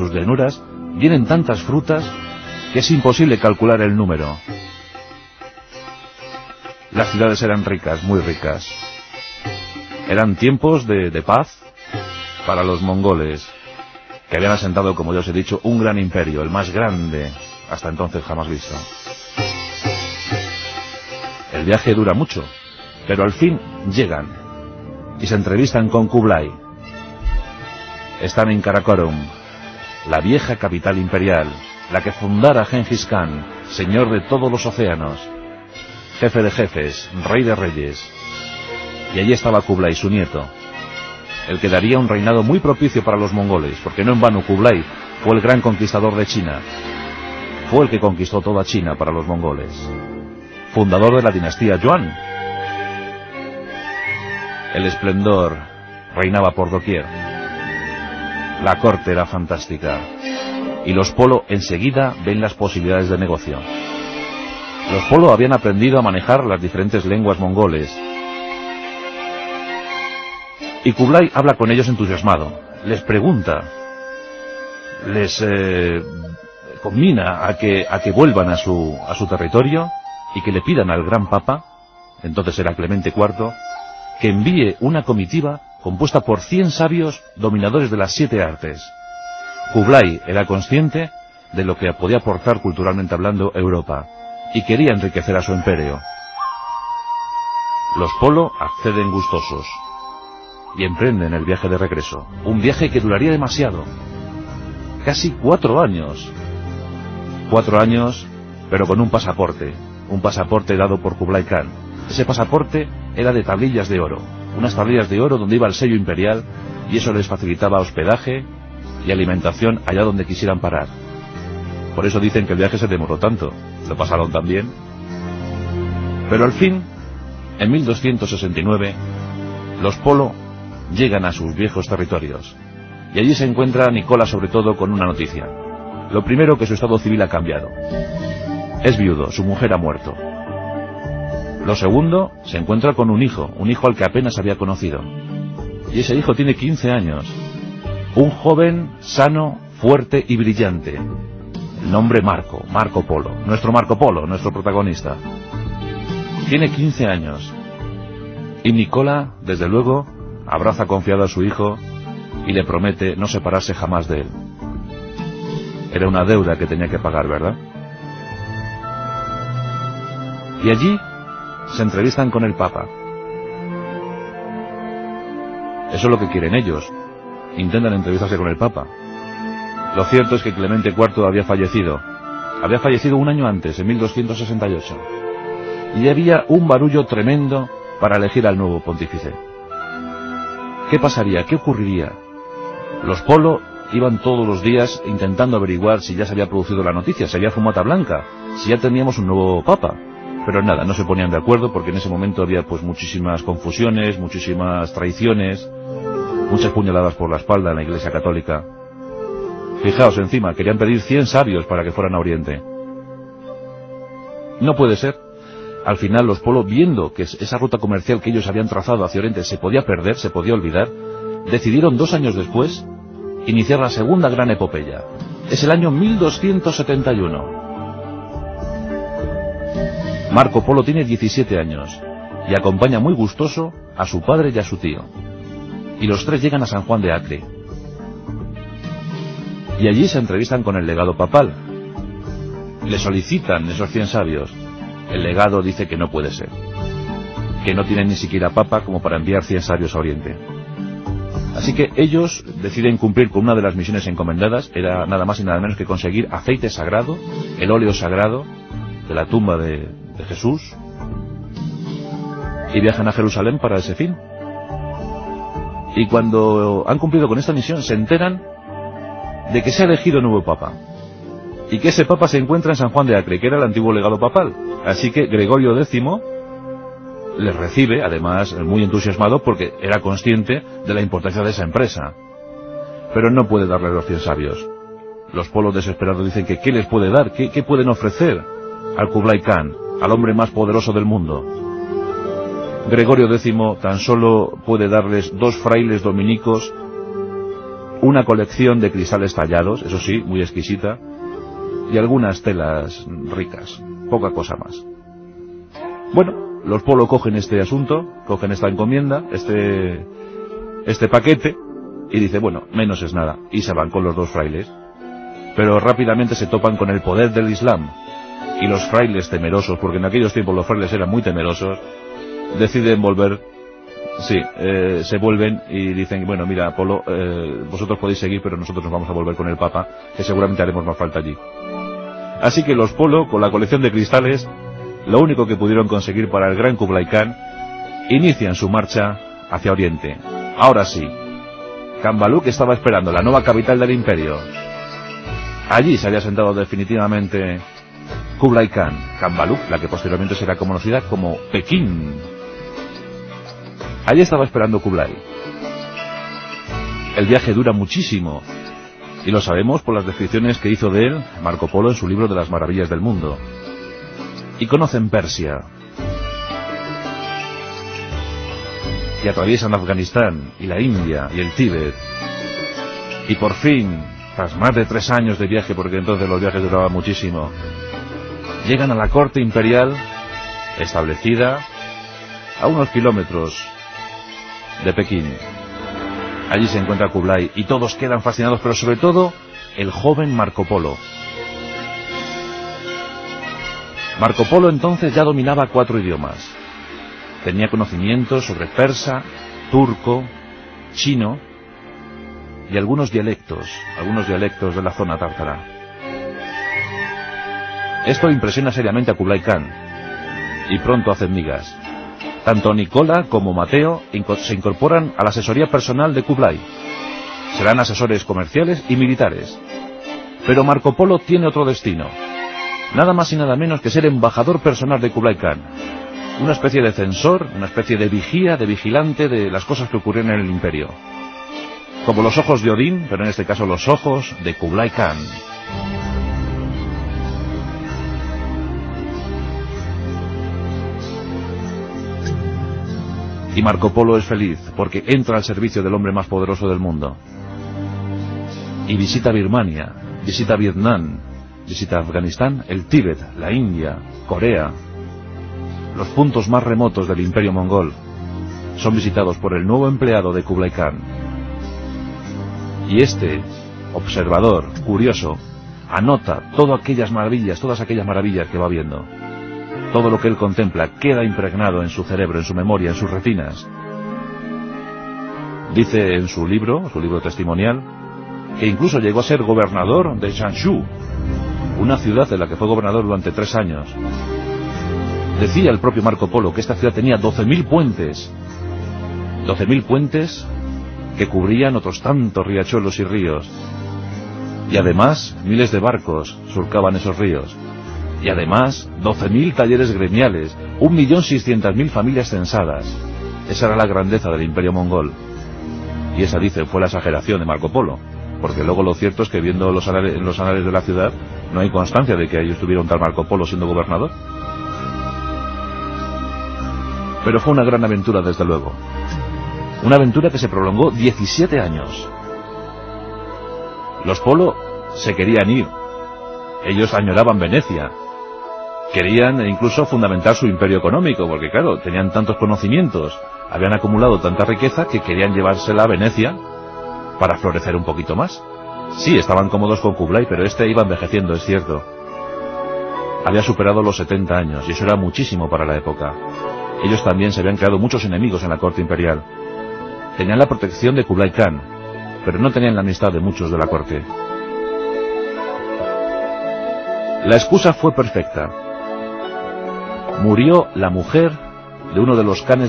sus llanuras vienen tantas frutas que es imposible calcular el número. Las ciudades eran ricas, muy ricas. Eran tiempos de paz para los mongoles, que habían asentado, como ya os he dicho, un gran imperio, el más grande hasta entonces jamás visto. El viaje dura mucho, pero al fin llegan y se entrevistan con Kublai. Están en Karakorum, la vieja capital imperial, la que fundara Gengis Khan, señor de todos los océanos, jefe de jefes, rey de reyes. Y allí estaba Kublai, su nieto, el que daría un reinado muy propicio para los mongoles, porque no en vano Kublai fue el gran conquistador de China. Fue el que conquistó toda China para los mongoles. Fundador de la dinastía Yuan. El esplendor reinaba por doquier. La corte era fantástica. Y los Polo enseguida ven las posibilidades de negocio. Los Polo habían aprendido a manejar las diferentes lenguas mongoles. Y Kublai habla con ellos entusiasmado. Les pregunta. Les conmina a que vuelvan a su territorio y que le pidan al gran papa, entonces era Clemente IV, que envíe una comitiva compuesta por 100 sabios dominadores de las 7 artes. Kublai era consciente de lo que podía aportar culturalmente hablando Europa y quería enriquecer a su imperio. Los Polo acceden gustosos y emprenden el viaje de regreso, un viaje que duraría demasiado, casi 4 años. 4 años, pero con un pasaporte dado por Kublai Khan. Ese pasaporte era de tablillas de oro, unas tablillas de oro donde iba el sello imperial, y eso les facilitaba hospedaje y alimentación allá donde quisieran parar. Por eso dicen que el viaje se demoró tanto, lo pasaron tan bien. Pero al fin, en 1269, los Polo llegan a sus viejos territorios, y allí se encuentra Nicola sobre todo con una noticia. Lo primero, que su estado civil ha cambiado. Es viudo, su mujer ha muerto. Lo segundo, se encuentra con un hijo al que apenas había conocido. Y ese hijo tiene 15 años. Un joven, sano, fuerte y brillante. El nombre Marco Polo. Nuestro Marco Polo, nuestro protagonista. Tiene 15 años. Y Nicola, desde luego, abraza confiado a su hijo y le promete no separarse jamás de él. Era una deuda que tenía que pagar, ¿verdad? Y allí se entrevistan con el Papa. Eso es lo que quieren ellos. Intentan entrevistarse con el Papa. Lo cierto es que Clemente IV había fallecido. Había fallecido un año antes, en 1268. Y había un barullo tremendo para elegir al nuevo pontífice. ¿Qué pasaría? ¿Qué ocurriría? Los Polo iban todos los días intentando averiguar si ya se había producido la noticia, si había fumata blanca, si ya teníamos un nuevo papa. Pero nada, no se ponían de acuerdo porque en ese momento había pues muchísimas confusiones, muchísimas traiciones, muchas puñaladas por la espalda en la Iglesia Católica. Fijaos encima, querían pedir 100 sabios para que fueran a Oriente. No puede ser. Al final los Polo, viendo que esa ruta comercial que ellos habían trazado hacia Oriente se podía perder, se podía olvidar, decidieron 2 años después iniciar la segunda gran epopeya. Es el año 1271. Marco Polo tiene 17 años y acompaña muy gustoso a su padre y a su tío. Y los 3 llegan a San Juan de Acre. Y allí se entrevistan con el legado papal. Le solicitan esos 100 sabios. El legado dice que no puede ser, que no tienen ni siquiera papa como para enviar 100 sabios a Oriente. Así que ellos deciden cumplir con una de las misiones encomendadas. Era nada más y nada menos que conseguir aceite sagrado, el óleo sagrado de la tumba de Jesús, y viajan a Jerusalén para ese fin. Y cuando han cumplido con esta misión se enteran de que se ha elegido nuevo papa, y que ese papa se encuentra en San Juan de Acre, que era el antiguo legado papal. Así que Gregorio X les recibe, además muy entusiasmado, porque era consciente de la importancia de esa empresa. Pero no puede darle los 100 sabios. Los Polos desesperados dicen que ¿qué les puede dar? ¿Qué pueden ofrecer al Kublai Khan, al hombre más poderoso del mundo? Gregorio X tan solo puede darles 2 frailes dominicos una colección de cristales tallados, eso sí, muy exquisita, y algunas telas ricas, poca cosa más. Bueno, los Polo cogen este asunto, cogen esta encomienda, este paquete, y dice, bueno, menos es nada, y se van con los dos frailes. Pero rápidamente se topan con el poder del Islam, y los frailes temerosos, porque en aquellos tiempos los frailes eran muy temerosos, deciden volver, se vuelven y dicen, bueno, mira, Polo, vosotros podéis seguir, pero nosotros nos vamos a volver con el Papa, que seguramente haremos más falta allí. Así que los Polo, con la colección de cristales, lo único que pudieron conseguir para el gran Kublai Khan, inician su marcha hacia Oriente. Ahora sí, Kambaluk estaba esperando la nueva capital del imperio. Allí se había sentado definitivamente Kublai Khan, Kambaluk, la que posteriormente será conocida como Pekín. Allí estaba esperando Kublai. El viaje dura muchísimo, y lo sabemos por las descripciones que hizo de él Marco Polo en su libro de las maravillas del mundo. Y conocen Persia, y atraviesan Afganistán, y la India, y el Tíbet, y por fin, tras más de 3 años de viaje, porque entonces los viajes duraban muchísimo, llegan a la corte imperial, establecida a unos kilómetros de Pekín. Allí se encuentra Kublai, y todos quedan fascinados, pero sobre todo, el joven Marco Polo. Marco Polo entonces ya dominaba 4 idiomas. Tenía conocimientos sobre persa, turco, chino y algunos dialectos de la zona tártara. Esto impresiona seriamente a Kublai Khan, y pronto hacen migas. Tanto Nicola como Mateo se incorporan a la asesoría personal de Kublai. Serán asesores comerciales y militares. Pero Marco Polo tiene otro destino. Nada más y nada menos que ser embajador personal de Kublai Khan. Una especie de censor, una especie de vigía, de vigilante de las cosas que ocurrieron en el imperio. Como los ojos de Odín, pero en este caso los ojos de Kublai Khan. Y Marco Polo es feliz porque entra al servicio del hombre más poderoso del mundo. Y visita Birmania, visita Vietnam, visita Afganistán, el Tíbet, la India, Corea. Los puntos más remotos del imperio mongol son visitados por el nuevo empleado de Kublai Khan. Y este observador, curioso, anota todas aquellas maravillas que va viendo. Todo lo que él contempla queda impregnado en su cerebro, en su memoria, en sus retinas. Dice en su libro testimonial, que incluso llegó a ser gobernador de Changshu, una ciudad de la que fue gobernador durante 3 años. Decía el propio Marco Polo que esta ciudad tenía 12.000 puentes. 12.000 puentes que cubrían otros tantos riachuelos y ríos. Y además, miles de barcos surcaban esos ríos. Y además, 12.000 talleres gremiales, 1.600.000 familias censadas. Esa era la grandeza del imperio mongol. Y esa, dicen, fue la exageración de Marco Polo. Porque luego lo cierto es que viendo los anales de la ciudad, no hay constancia de que ahí estuviera un tal Marco Polo siendo gobernador. Pero fue una gran aventura, desde luego. Una aventura que se prolongó 17 años. Los Polo se querían ir. Ellos añoraban Venecia. Querían incluso fundamentar su imperio económico, porque claro, tenían tantos conocimientos, habían acumulado tanta riqueza que querían llevársela a Venecia para florecer un poquito más. Sí, estaban cómodos con Kublai, pero este iba envejeciendo, es cierto. Había superado los 70 años, y eso era muchísimo para la época. Ellos también se habían creado muchos enemigos en la corte imperial. Tenían la protección de Kublai Khan, pero no tenían la amistad de muchos de la corte. La excusa fue perfecta. Murió la mujer de uno de los khanes